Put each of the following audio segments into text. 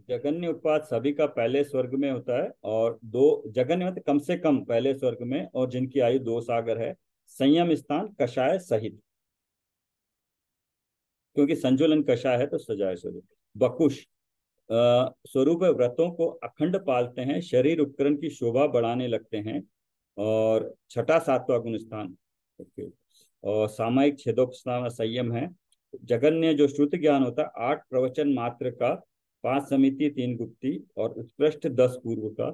जगन्य उत्पाद सभी का पहले स्वर्ग में होता है, और दो जगन्य मतलब कम से कम पहले स्वर्ग में, और जिनकी आयु 2 सागर है। संयम स्थान कषाय सहित, क्योंकि संजुलन कषाय है तो सजाए स्वरूप। बकुश स्वरूप व्रतों को अखंड पालते हैं, शरीर उपकरण की शोभा बढ़ाने लगते हैं। और छठा सातवां गुण स्थान, ओके। और सामायिक छेदोपस्थान संयम है। जगन्य जो श्रुत ज्ञान होता है 8 प्रवचन मात्र का, 5 समिति 3 गुप्ती और उत्कृष्ट 10 पूर्व का।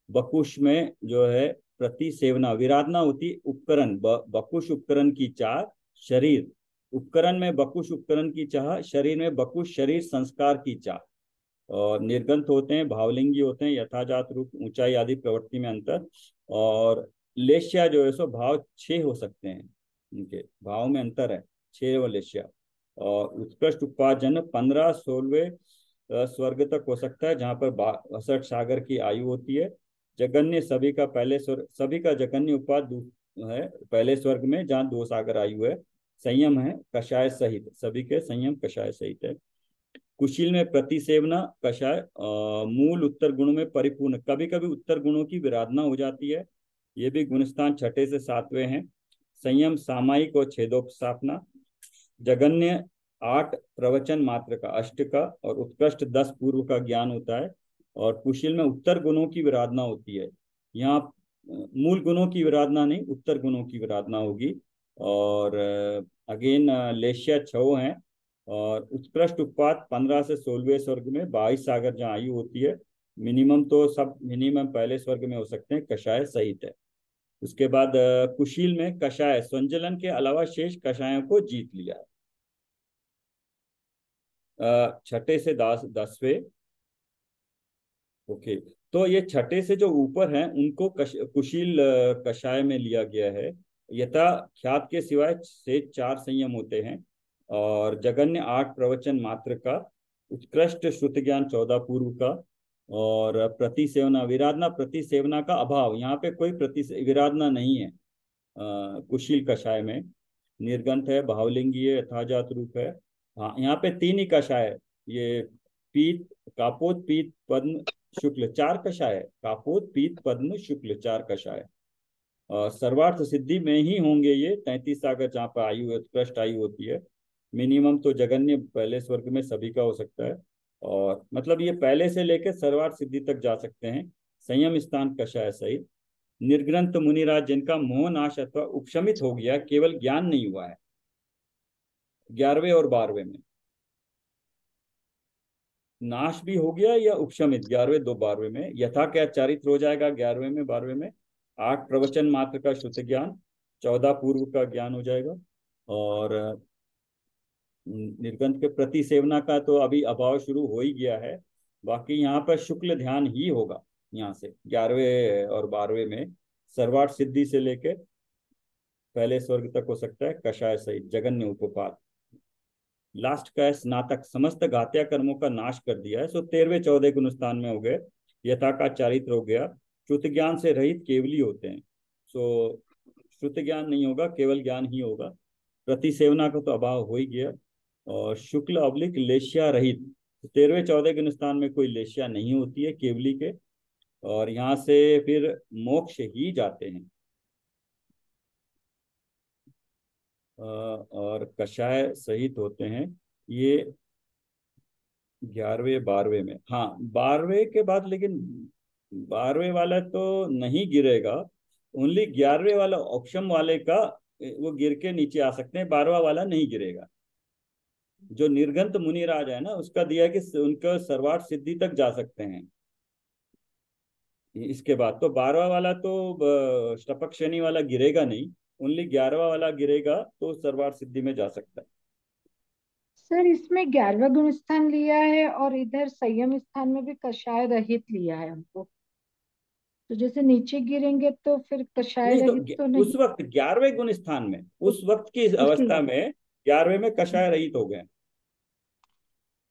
बकुश में जो है प्रति सेवना विराधना होती, उपकरण बकुश उपकरण की चाह, शरीर उपकरण में बकुश उपकरण की चाह, शरीर में बकुश शरीर संस्कार की चाह। और निर्गंत होते हैं, भावलिंगी होते हैं, यथाजात रूप ऊंचाई आदि प्रवृत्ति में अंतर। और लेश्या जो है सो भाव 6 हो सकते हैं, उनके भाव में अंतर है, 6 व लेश्या। और उत्कृष्ट उपार्जन 15-16वें स्वर्ग तक हो सकता है, जहाँ पर 62 सागर की आयु होती है। जगन्य सभी का पहले स्वर्ग, सभी का जगन्य उपाद है पहले स्वर्ग में, जहाँ 2 सागर आयु है। संयम है कषाय सहित, सभी के संयम कषाय सहित है। कुशील में प्रतिसेवना कषाय मूल उत्तर गुणों में परिपूर्ण, कभी कभी उत्तर गुणों की विराधना हो जाती है। ये भी गुणस्थान 6 से 7वें हैं। संयम सामायिक और छेदोपस्थापना। जगन्य 8 प्रवचन मात्र का, अष्ट का, और उत्कृष्ट 10 पूर्व का ज्ञान होता है। और कुशील में उत्तर गुणों की विराधना होती है। यहाँ मूल गुणों की विराधना नहीं, उत्तर गुणों की विराधना होगी। और अगेन लेश्या 6 हैं। और उत्कृष्ट उत्पाद 15 से 16वें स्वर्ग में, 22 सागर जहाँ आयु होती है। मिनिमम तो सब मिनिमम पहले स्वर्ग में हो सकते हैं, कषाय सहित है। उसके बाद कुशील में कषाय स्वंजलन के अलावा शेष कषायों को जीत लिया। 6 से 10वें, ओके। तो ये 6 से जो ऊपर हैं उनको कुशील कषाय में लिया गया है। यथा ख्यात के सिवाय से 4 संयम होते हैं। और जगन्य 8 प्रवचन मात्र का, उत्कृष्ट श्रुत ज्ञान 14 पूर्व का। और प्रतिसेवना विराधना, प्रतिसेवना का अभाव, यहाँ पे कोई प्रति विराधना नहीं है कुशील कषाय में। निर्गंथ है, भावलिंगी है, यथाजात रूप है। हाँ, यहाँ पे 3 ही कषाय है। ये पीत, कापोत, पीत, पद्म, शुक्ल 4 कषाय है। कापोत, पीत, पद्म, शुक्ल 4 कषाय। और सर्वार्थ सिद्धि में ही होंगे ये 33 सागर, जहाँ पर आयु उत्कृष्ट आयु होती है। मिनिमम तो जगन्य पहले स्वर्ग में सभी का हो सकता है। और मतलब ये पहले से लेकर सर्वार्थ सिद्धि तक जा सकते हैं। संयम स्थान कषाय सहित। निर्ग्रंथ मुनिराज जिनका मोह नाश अथवा उपशमित हो गया, केवल ज्ञान नहीं हुआ है, 11वें और 12वें में नाश भी हो गया या उपशमित, 11वें 2 12वें में यथा क्या चारित्र हो जाएगा, 11वें में 12वें में 8 प्रवचन मात्र का श्रुत ज्ञान, 14 पूर्व का ज्ञान हो जाएगा। और निर्गंथ के प्रति सेवना का तो अभी अभाव शुरू हो ही गया है। बाकी यहाँ पर शुक्ल ध्यान ही होगा, यहाँ से 11वें और 12वें में सर्वार्थ सिद्धि से लेके पहले स्वर्ग तक हो सकता है, कषाय सहित जगन्य उपपात। लास्ट का है स्नातक, समस्त घात्या कर्मों का नाश कर दिया है, सो 13वें 14 गुणस्थान में हो गए। यथा का चारित्र हो गया। श्रुत ज्ञान से रहित केवली होते हैं, सो श्रुत ज्ञान नहीं होगा, केवल ज्ञान ही होगा। प्रति सेवना का तो अभाव हो ही गया। और शुक्ल अवलिक लेश्या रहित, 13वें 14 गुणस्थान में कोई लेश्या नहीं होती है केवली के। और यहाँ से फिर मोक्ष ही जाते हैं। और कषाय सहित होते हैं ये 11वें 12वें में। हाँ, 12वें के बाद लेकिन 12वें वाला तो नहीं गिरेगा। ओनली 11वें वाला ऑप्शन वाले का वो गिर के नीचे आ सकते हैं, 12वां वाला नहीं गिरेगा। जो निर्गंत मुनिराज है ना, उसका दिया है कि उनका सर्वार्थ सिद्धि तक जा सकते हैं। इसके बाद तो 12वां वाला तो शतपक शनि वाला गिरेगा नहीं, ओनली 11वां वाला गिरेगा तो सर्वार्थ सिद्धि में जा सकता है। सर इसमें 11वां गुण स्थान लिया है और इधर संयम स्थान में भी कषाय रहित लिया है हमको। तो जैसे नीचे गिरेंगे तो फिर कषाय नहीं तो रहित तो उस नहीं। वक्त 11वें गुण स्थान में, उस, उस वक्त की उसके अवस्था बाद में 11वें में कषाय रहित हो गए।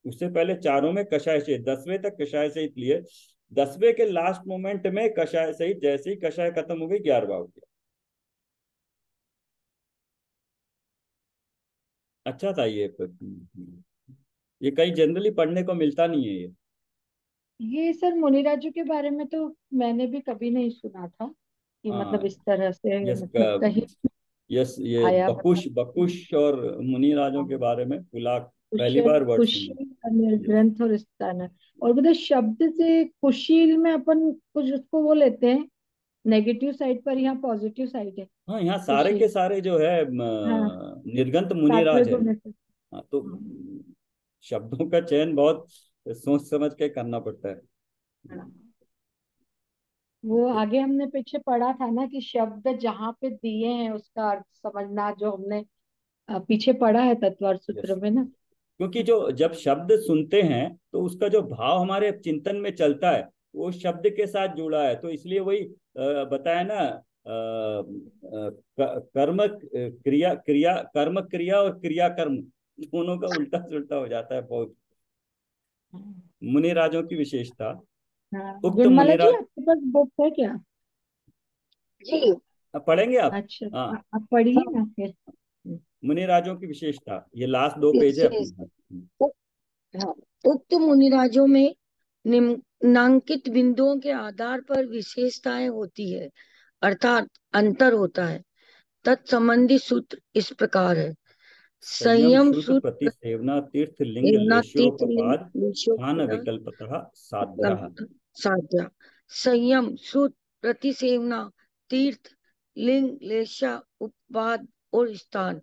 उससे पहले चारों में कषाय सहित, 10वें तक कषाय सहित लिए। 10वें के लास्ट मोमेंट में कषाय सहित, जैसे ही कषाय खत्म हो गई 11वां हो गया। अच्छा था ये। ये कहीं जनरली पढ़ने को मिलता नहीं है ये। ये सर मुनिराजू के बारे में तो मैंने भी कभी नहीं सुना था कि हाँ, मतलब इस तरह से यस मतलब कहीं यस, ये आया बकुश बताया। बकुश और मुनि राजों के हाँ, बारे में पुलाक पहली कुशल बार वर्ड खुशी सुना। यस, निर्ग्रंथ और स्थान। और मतलब शब्द से कुशील में अपन कुछ उसको वो लेते हैं नेगेटिव साइड पर, यहाँ पॉजिटिव साइड है हाँ, यहाँ सारे कुशील। के सारे जो है हाँ, निर्गंत सातवें मुनिराज है। गुण में से। हाँ, तो हाँ, शब्दों का चयन बहुत सोच समझ के करना पड़ता है। हाँ। वो आगे हमने पीछे पढ़ा था ना कि शब्द जहाँ पे दिए हैं उसका अर्थ समझना, जो हमने पीछे पढ़ा है तत्वार्थ सूत्र यस, में ना। क्योंकि जो जब शब्द सुनते हैं तो उसका जो भाव हमारे चिंतन में चलता है वो शब्द के साथ जुड़ा है, तो इसलिए वही बताया ना, कर्म क्रिया क्रिया कर्म क्रिया और क्रिया कर्म दोनों का उल्टा सुल्टा हो जाता है बहुत। हाँ, मुनिराजों की विशेषता। हाँ। उक्त गुणमाला जी, मुनिराज, आपके पास बुक है क्या? जी। पढ़ेंगे आप? अच्छा, हाँ, आप पढ़िए हाँ, ना फिर। मुनिराजों की विशेषता, ये लास्ट दो पेज है विशेष अपने। उ- हाँ, उक्त मुनिराजों में निम्नांकित बिंदुओं के आधार पर विशेषताएं होती है, अर्थात अंतर होता है। तत्संबंधी सूत्र इस प्रकार है। संयम संयम श्रुत सूत्र प्रति सेवना तीर्थ लिंग प्रेरणा तीर्थ लेशोपपाद स्थान विशोधन विकल्पतः साध्या। साध्या। संयम सूत्र प्रति सेवना तीर्थ लिंग लेशा उपवाद और स्थान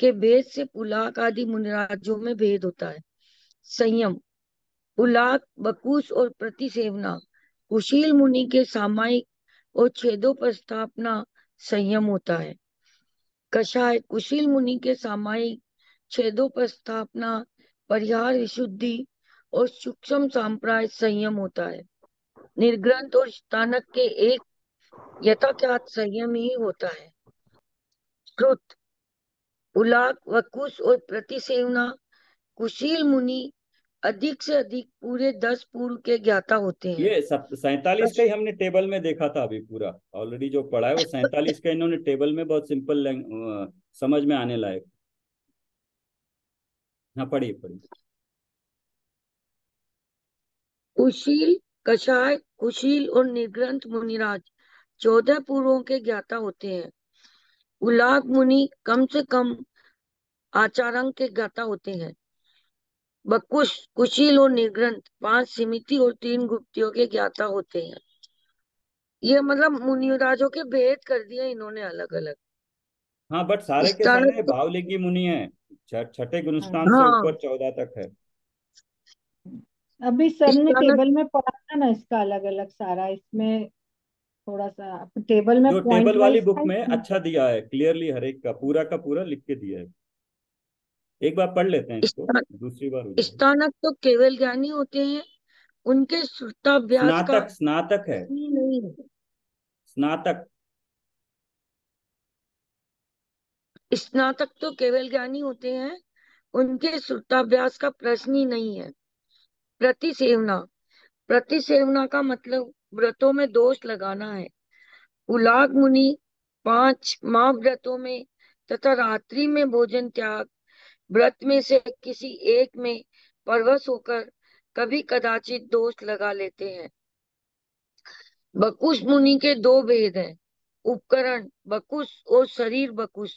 के भेद से पुलाक आदि मुनिराजों में भेद होता है। संयम पुलाक बकुस और प्रतिसेवना कुशील मुनि के सामायिक और छेदों पर स्थापना संयम होता है। कषाय कुशील मुनि के सामायिक छेदों पर स्थापना परिहार विशुद्धि और सूक्ष्म सांप्राय संयम होता है। निर्ग्रंथ और स्थानक के एक यथाख्यात संयम ही होता है। श्रुत पुलाक वकुश और प्रतिसेवना कुशील मुनि अधिक से अधिक पूरे 10 पूर्व के ज्ञाता होते हैं। ये 47 का ही हमने टेबल में देखा था अभी पूरा, ऑलरेडी जो पढ़ा है वो 47 का इन्होंने टेबल में बहुत सिंपल समझ में आने लायक। हाँ, पढ़िए पढ़िए। कुशील कषाय कुशील और निर्ग्रंथ मुनिराज 14 पूर्वों के ज्ञाता होते हैं। उलाग मुनि कम से कम आचारांक के ज्ञाता होते हैं। बकुश कुशील और निर्ग्रंथ 5 सिमिति और 3 गुप्तियों के ज्ञाता होते हैं। ये मतलब मुनिराजों के भेद कर दिए इन्होंने अलग अलग। हाँ, बट सारे के स्थानक सारे तो भावलिंगी मुनि हैं। छठे हाँ, गुणस्थान से हाँ, ऊपर 14 तक है। अभी सर ने स्थानक टेबल में पढ़ा था ना इसका अलग अलग सारा, इसमें थोड़ा सा टेबल में जो टेबल पॉइंट वाली वाइज बुक था में इसमें। अच्छा दिया है, क्लियरली हर एक का पूरा लिख के दिया है। एक बार पढ़ लेते हैं इसको, स्था- दूसरी बार हो जाएगी। स्थानक तो केवल ज्ञानी होते हैं। उनके श्रुताभ्यास का स्नातक स्नातक है, प्रश्न ही नहीं है। स्नातक। स्नातक तो केवल ज्ञानी होते हैं। उनके श्रुताभ्यास का प्रश्न ही नहीं है। प्रतिसेवना प्रतिसेवना का मतलब व्रतों में दोष लगाना है। उलाग मुनि 5 महाव्रतों में तथा रात्रि में भोजन त्याग व्रत में से किसी एक में परवश होकर कभी कदाचित दोष लगा लेते हैं। बकुश मुनि के 2 भेद हैं, उपकरण बकुश और शरीर बकुश।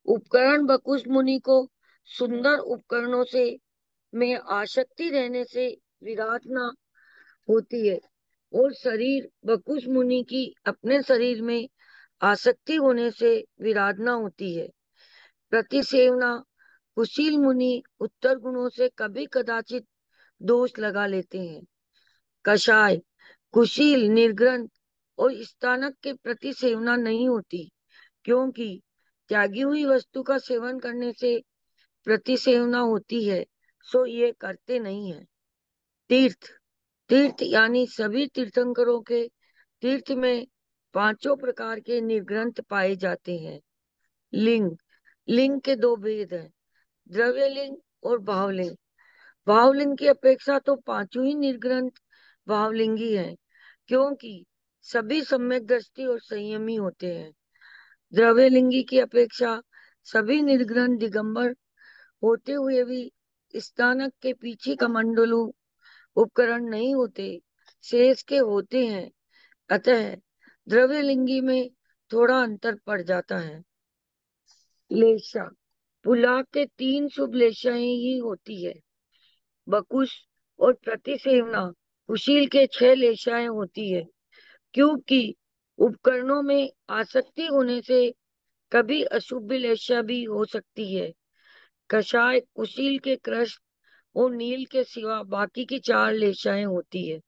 उपकरण बकुश मुनि को सुंदर उपकरणों से में आसक्ति रहने से विराधना होती है, और शरीर बकुश मुनि की अपने शरीर में आसक्ति होने से विराधना होती है। प्रतिसेवना कुशील मुनि उत्तर गुणों से कभी कदाचित दोष लगा लेते हैं। कषाय कुशील निर्ग्रंथ और स्थानक के प्रति सेवना नहीं होती, क्योंकि त्यागी हुई वस्तु का सेवन करने से प्रतिसेवना होती है, सो ये करते नहीं है। तीर्थ तीर्थ यानी सभी तीर्थंकरों के तीर्थ में पांचों प्रकार के निर्ग्रंथ पाए जाते हैं। लिंग लिंग के 2 भेद हैं, द्रव्य लिंग और भावलिंग। भावलिंग की अपेक्षा तो पांचों ही निर्ग्रंथ भावलिंगी हैं, क्योंकि सभी सम्यक दृष्टि और संयमी होते हैं। द्रव्यलिंगी की अपेक्षा सभी निर्ग्रंथ दिगंबर होते हुए भी स्थानक के पीछे कमंडलू उपकरण नहीं होते, शेष के होते हैं। अतः द्रव्यलिंगी में थोड़ा अंतर पड़ जाता है। लेशा, पुलाव के 3 शुभ लेशाएं ही होती है। बकुश और प्रतिसेवना कुशील के 6 लेशाएं होती है, क्योंकि उपकरणों में आसक्ति होने से कभी अशुभ लेशा भी हो सकती है। कषाय कुशील के कृष्ण और नील के सिवा बाकी की 4 लेशाएं होती है।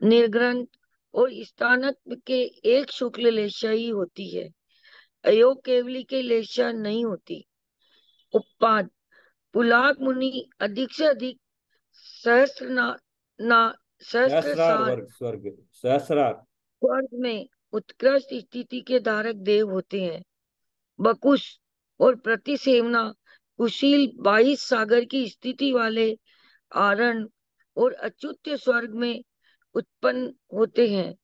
निर्ग्रंथ और स्थानक के एक शुक्ल लेशा ही होती है। अयोग केवली के लेशा नहीं होती। उत्पाद, पुलाक मुनि अधिक से अधिक सहस्त्र ना सहस्त्र सहस्रार सार वर्ग स्वर्ग, सहस्रार। स्वर्ग में उत्कृष्ट स्थिति के धारक देव होते हैं। बकुश और प्रतिसेवना कुशील 22 सागर की स्थिति वाले आरण और अच्युत स्वर्ग में उत्पन्न होते हैं।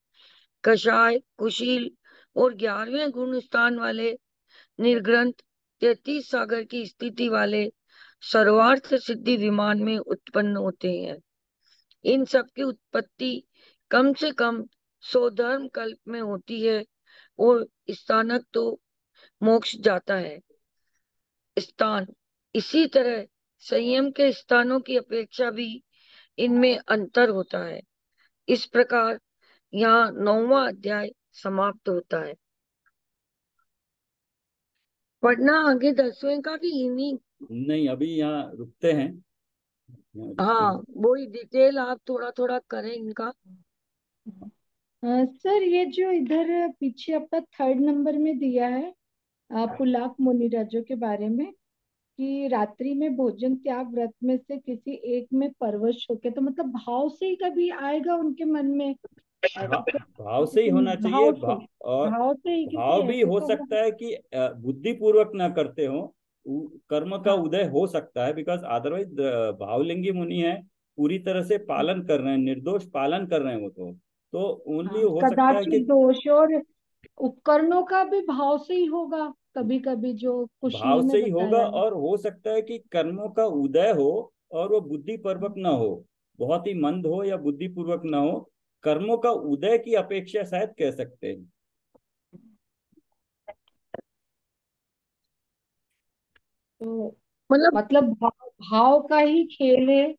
कषाय कुशील और 11वें गुण स्थान वाले निर्ग्रंथ 33 सागर की स्थिति वाले सर्वार्थ सिद्धि विमान में उत्पन्न होते हैं। इन सब की उत्पत्ति कम से कम 100 धर्म कल्प में होती है और स्थानक तो मोक्ष जाता है। स्थान, इसी तरह संयम के स्थानों की अपेक्षा भी इनमें अंतर होता है। इस प्रकार यहाँ 9वां अध्याय समाप्त होता है। पढ़ना आगे 10वें का कि इन्हीं? नहीं, अभी यहाँ रुकते हैं, यहाँ रुकते हाँ, हैं। वही डिटेल आप थोड़ा थोड़ा करें इनका। सर ये जो इधर पीछे आपका 3rd नंबर में दिया है पुलाक मुनिराजों के बारे में, कि रात्रि में भोजन त्याग व्रत में से किसी एक में परवश होके, तो मतलब भाव से ही कभी आएगा उनके मन में, ऐसे भाव, तो भाव से ही होना चाहिए। भाव से, और भाव से ही, क्योंकि भाव भी ऐसे हो तो वो, सकता है कि बुद्धि पूर्वक ना करते हो, कर्म का हाँ उदय हो सकता है, बिकॉज अदरवाइज भावलिंगी मुनि है, पूरी तरह से पालन कर रहे हैं, निर्दोष पालन कर रहे हैं वो तो ओनली हाँ हो सकता है कदाचित कि दोष, और उपकरणों का भी भाव से ही होगा कभी कभी, जो कुशील भाव में से ही होगा, बताया है। और हो सकता है कि कर्मों का उदय हो और वो बुद्धि पूर्वक ना हो, बहुत ही मंद हो या बुद्धि पूर्वक ना हो, कर्मों का उदय की अपेक्षा शायद कह सकते हैं। तो मतलब मतलब भाव का ही खेल है,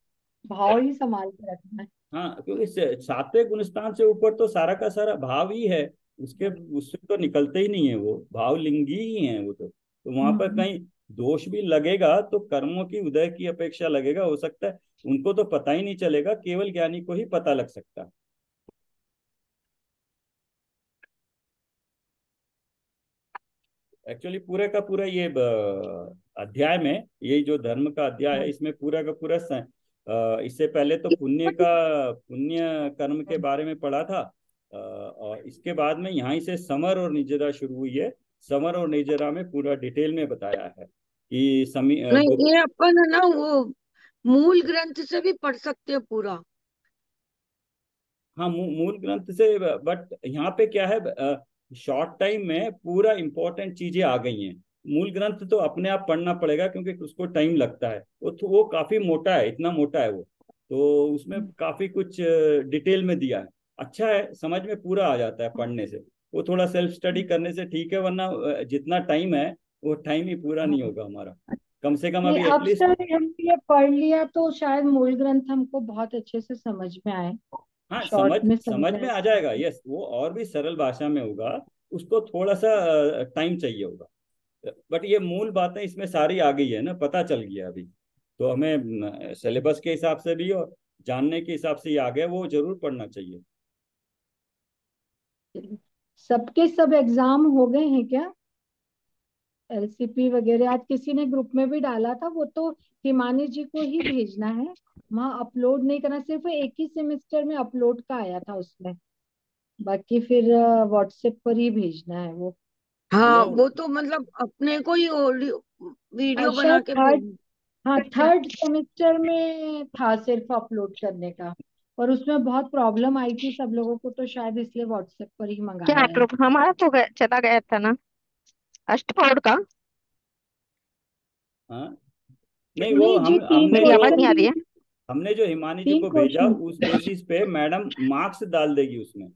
भाव ही संभाल के रखना है। हाँ, क्योंकि सात्विक गुण स्थान से ऊपर तो सारा का सारा भाव ही है, उसके उससे तो निकलते ही नहीं है, वो भाव लिंगी ही है वो तो वहां पर हम्म। कहीं दोष भी लगेगा तो कर्मों की उदय की अपेक्षा लगेगा, हो सकता है उनको तो पता ही नहीं चलेगा, केवल ज्ञानी को ही पता लग सकता है। एक्चुअली पूरे का पूरा ये अध्याय में, ये जो धर्म का अध्याय है, इसमें पूरा का पूरा इससे पहले तो पुण्य कर्म के बारे में पढ़ा था, और इसके बाद में यहाँ से समर और निजरा शुरू हुई है। समर और निजरा में पूरा डिटेल में बताया है कि नहीं, ये अपन है ना वो मूल ग्रंथ से भी पढ़ सकते हैं पूरा। हाँ, मूल ग्रंथ से, बट यहाँ पे क्या है, शॉर्ट टाइम में पूरा इंपॉर्टेंट चीजें आ गई हैं। मूल ग्रंथ तो अपने आप पढ़ना पड़ेगा, क्योंकि उसको टाइम लगता है, वो काफी मोटा है, इतना मोटा है वो, तो उसमें काफी कुछ डिटेल में दिया है। अच्छा है, समझ में पूरा आ जाता है पढ़ने से। वो थोड़ा सेल्फ स्टडी करने से ठीक है, वरना जितना टाइम है वो टाइम ही पूरा नहीं होगा हमारा, कम से कम नहीं अभी अब एटलीस्ट। सर हम ये पढ़ लिया तो शायद मूल ग्रंथ हमको बहुत अच्छे से समझ में आए, हाँ, समझ शॉर्ट में समझ समझ में में आए। आ जाएगा, यस, वो और भी सरल भाषा में होगा, उसको थोड़ा सा टाइम चाहिए होगा, बट ये मूल बातें इसमें सारी आ गई है ना, पता चल गया अभी, तो हमें सिलेबस के हिसाब से भी और जानने के हिसाब से ये आ गया, वो जरूर पढ़ना चाहिए। सबके सब एग्जाम हो गए हैं क्या? एलसीपी वगैरह आज किसी ने ग्रुप में भी डाला था, वो तो हिमानी जी को ही भेजना है, वहाँ अपलोड नहीं करना, सिर्फ एक ही सेमेस्टर में अपलोड का आया था उसमें, बाकी फिर व्हाट्सएप पर ही भेजना है वो। हाँ, वो वो तो मतलब अपने को ही ऑडियो वीडियो बना शायद के थर्ड, भेज। हाँ 3rd सेमेस्टर में था सिर्फ अपलोड करने का, और उसमें बहुत प्रॉब्लम आई थी सब लोगों को, तो शायद इसलिए व्हाट्सएप पर ही क्या मंगाया है। ग्रुप हमारा तो चला गया था ना, अष्टप्रहर का। हाँ, नहीं, वो नहीं जी हमने मेरी तो आवाज नहीं आ प्रीसेशन रही भी, है। हमने जो हिमानी जी 3 को भेजा क्वेश्चन। उस बेसिस पे मैडम मार्क्स डाल देगी उसमें।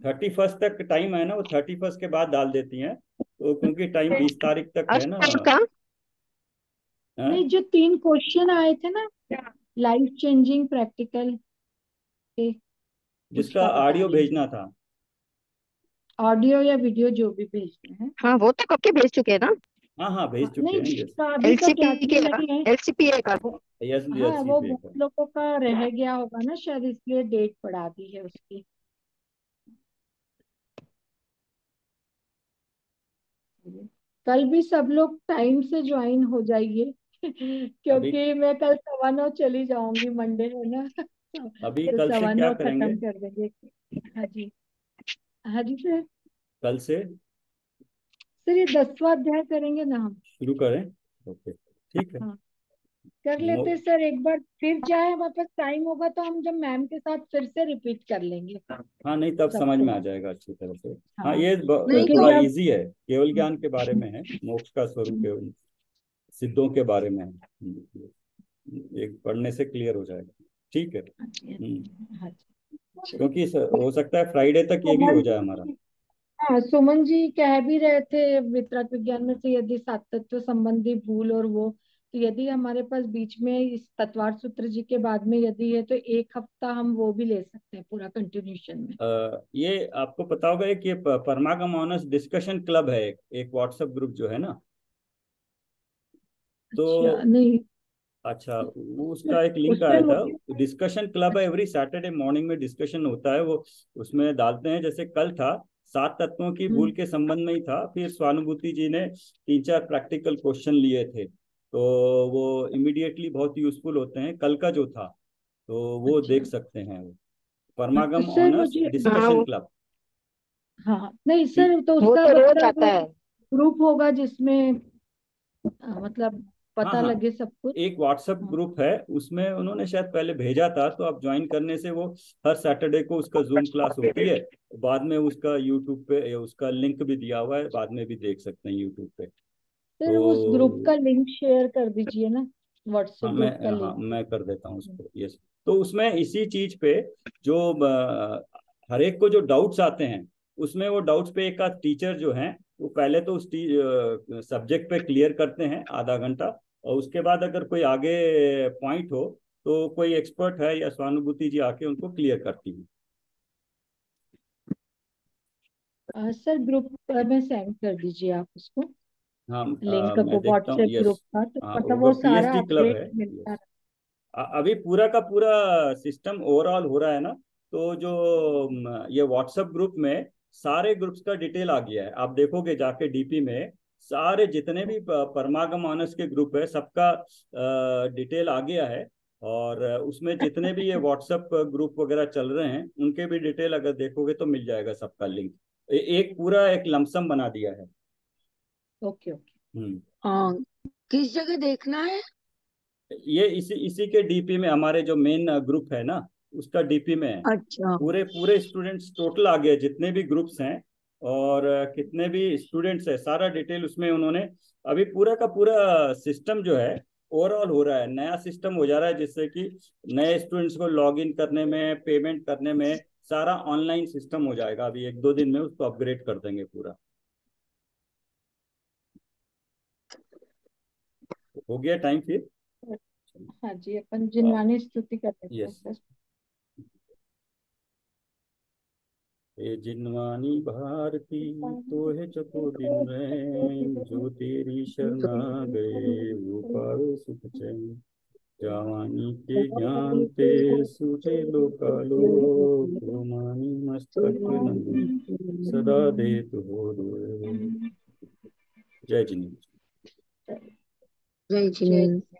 31 तक टाइम है ना, वो 31 के बाद डाल देती हैं, तो क्योंकि टाइम 20 तारीख तक है ना। अष्टम का। हाँ? नहीं, जो 3 क्वेश्चन आए थे ना, लाइफ चेंजिंग प्रैक्टिकल के, जिसका उसका बता ऑडियो रही हूँ। भेजना था। ऑडियो या वीडियो जो भी भेजना है। हाँ वो तो कब के भेज चुके हैं ना। हाँ हाँ, हाँ, भेज चुके नहीं हैं, यस। उसका अभी का एलसीपी क्लासेस के का, नहीं है एलसीपीए का। वो। यस हाँ, यस, वो पे बहुत लोगों का रह गया होगा ना शायद, इसलिए डेट बढ़ा दी है उसकी। कल भी सब लोग टाइम से ज्वाइन हो जाइए अभी क्योंकि मैं कल 9:15 चली जाऊंगी, मंडे है ना अभी तो कल से क्या 9:15 करेंगे? खत्म कर देंगे। हाँ जी। हाँ जी सर। कल से सर ये 10वां अध्याय करेंगे ना हम। शुरू करें? ओके, ठीक है। हाँ, कर मो- लेते हैं सर एक बार, फिर चाहे हमारे पास टाइम होगा तो हम जब मैम के साथ फिर से रिपीट कर लेंगे हाँ, नहीं तब सब समझ में कुछ। आ जाएगा अच्छी तरह से। हाँ, हाँ, ये नहीं क्योंकि तो थोड़ा जब इजी है, केवल ज्ञान के बारे में है, मोक्ष का स्वरूप है, उन सिद्धों के बारे में है। एक पढ़ने से क्लियर हो जाएगा। ठीक है। हाँ जी, हाँ जी। क्योंकि हो सकता है फ्राइडे तक ये भी हो सुमन जाए हमारा। जी, हाँ सुमन जी कह भी रहे थे वितरक विज्ञान में से, यदि सात तत्व संबंधी भूल और वो, तो यदि हमारे पास बीच में इस तत्वार्थ सूत्र जी के बाद में यदि है तो 1 हफ्ता हम वो भी ले सकते हैं पूरा कंटिन्यूशन में। ये आपको पता होगा कि ये परमागम ऑनर्स डिस्कशन क्लब है, एक व्हाट्सएप ग्रुप जो है ना, अच्छा, तो नहीं अच्छा, वो उसका एक लिंक उसमें आया था। मुझे। डिस्कशन क्लब है, अच्छा। एवरी सैटरडे मॉर्निंग में डिस्कशन होता है वो। उसमें डालते हैं, जैसे कल था 7 तत्वों की भूल हम्म। के संबंध में ही था, फिर स्वानुभूति जी ने 3-4 प्रैक्टिकल क्वेश्चन लिए थे, तो वो इमीडिएटली बहुत यूजफुल होते हैं। कल का जो था तो वो देख अच्छा। सकते हैं वो, हाँ तो परमागम सर ऑनर्स मुझे। हाँ डिस्कशन क्लब। हाँ नहीं ठीक। सर, तो वो उसका तो रोज मतलब आता है। ग्रुप होगा जिसमें मतलब हाँ पता हाँ, लगे सब कुछ। एक व्हाट्सएप हाँ। ग्रुप है, उसमें उन्होंने शायद पहले भेजा था, तो आप ज्वाइन करने से वो हर सैटरडे को उसका जूम क्लास होती है। बाद में उसका यूट्यूब पे उसका लिंक भी दिया हुआ है, बाद में भी देख सकते हैं यूट्यूब पे। सर उस ग्रुप तो का लिंक शेयर कर दीजिए ना, हाँ, व्हाट्सएप ग्रुप का लिंक। मैं कर देता हूँ उसको, यस। तो उसमें इसी चीज पे जो हर एक को जो डाउट्स आते हैं, उसमें वो डाउट्स पे एक आध टीचर जो हैं वो पहले तो उस सब्जेक्ट पे क्लियर करते हैं आधा घंटा, और उसके बाद अगर कोई आगे पॉइंट हो तो कोई एक्सपर्ट है या सहानुभूति जी आके उनको क्लियर करती है। सर ग्रुप में सेंड कर दीजिए आप उसको, हाँ, लिंक मैं को देखता हूँ, व्हाट्सएप यस। ग्रुप का, तो हाँ, मतलब होगा, वो सारा पीएचडी क्लब अपडेट है, मिलता यस। रहे। अभी पूरा का पूरा सिस्टम ओवरऑल हो रहा है ना, तो जो ये व्हाट्सएप ग्रुप में सारे ग्रुप्स का डिटेल आ गया है, आप देखोगे जाके डीपी में सारे जितने भी परमागम मानस के ग्रुप है सबका डिटेल आ गया है। और उसमें जितने भी ये व्हाट्सएप ग्रुप वगैरह चल रहे हैं उनके भी डिटेल अगर देखोगे तो मिल जाएगा सबका लिंक। एक पूरा एक लमसम बना दिया है। Okay okay. हम्म। हाँ, किस जगह देखना है? ये इसी इसी के डीपी में, हमारे जो मेन ग्रुप है ना उसका डीपी में है। अच्छा। पूरे पूरे स्टूडेंट्स टोटल आ गए, जितने भी ग्रुप्स हैं और कितने भी स्टूडेंट्स हैं, सारा डिटेल उसमें उन्होंने। अभी पूरा का पूरा सिस्टम जो है ओवरऑल हो रहा है, नया सिस्टम हो जा रहा है, जिससे कि नए स्टूडेंट्स को लॉग इन करने में, पेमेंट करने में, सारा ऑनलाइन सिस्टम हो जाएगा। अभी 1-2 दिन में उसको अपग्रेड कर देंगे पूरा। हो गया टाइम फिर। हाँ जी, अपन जिनवानी स्तुति कर लेते हैं यस। सर। ए जिनवानी भारती तो है चको दिन रैन, जो तेरी शरणा गए वो पावे सुख चैन। जवानी के ज्ञान ते सूझे लोकालो, मानी मस्तक नंद सदा दे हो दो। जय जिनेन्द्र। जय जिनेन्द्र।